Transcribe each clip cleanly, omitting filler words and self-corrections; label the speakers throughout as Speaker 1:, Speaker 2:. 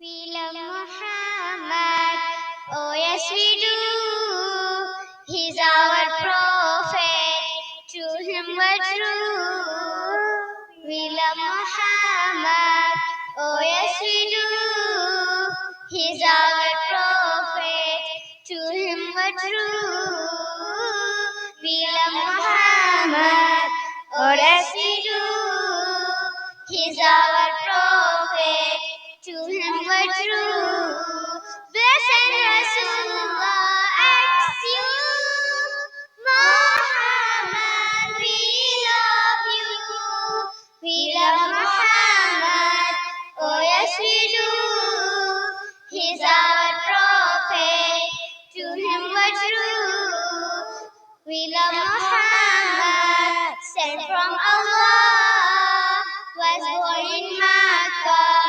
Speaker 1: We love Muhammad, oh yes we do. He's our prophet, to him we're true. We love Muhammad, oh yes we do. He's our prophet, to him we're true. We love Muhammad, oh yes we do. He's our prophet, to him we're true. Blessed Rasulullah asks you, Muhammad, we love you. We love Muhammad, oh yes we do. He's our prophet, to him we're true. We love Muhammad, sent from Allah, was born in Makkah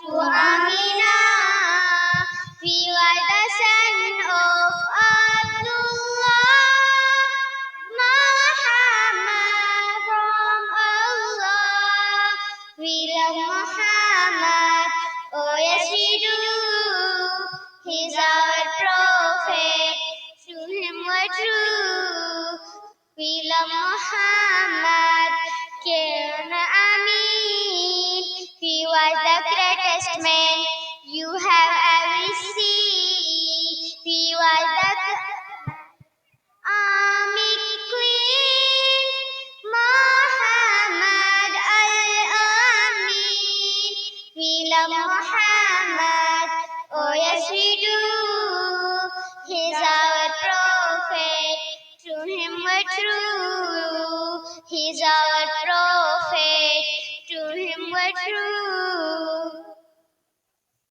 Speaker 1: to Aminah. We are the son of Abdullah, Muhammad from Allah. We love Muhammad, oh yes we do. He's our prophet, to him we're true. We love Muhammad, Kirna Amin. He was the greatest man you have ever seen. He was the Amin Queen, Muhammad Al-Amin. We love Muhammad, oh yes we do. He's our prophet, to him we're true. He's our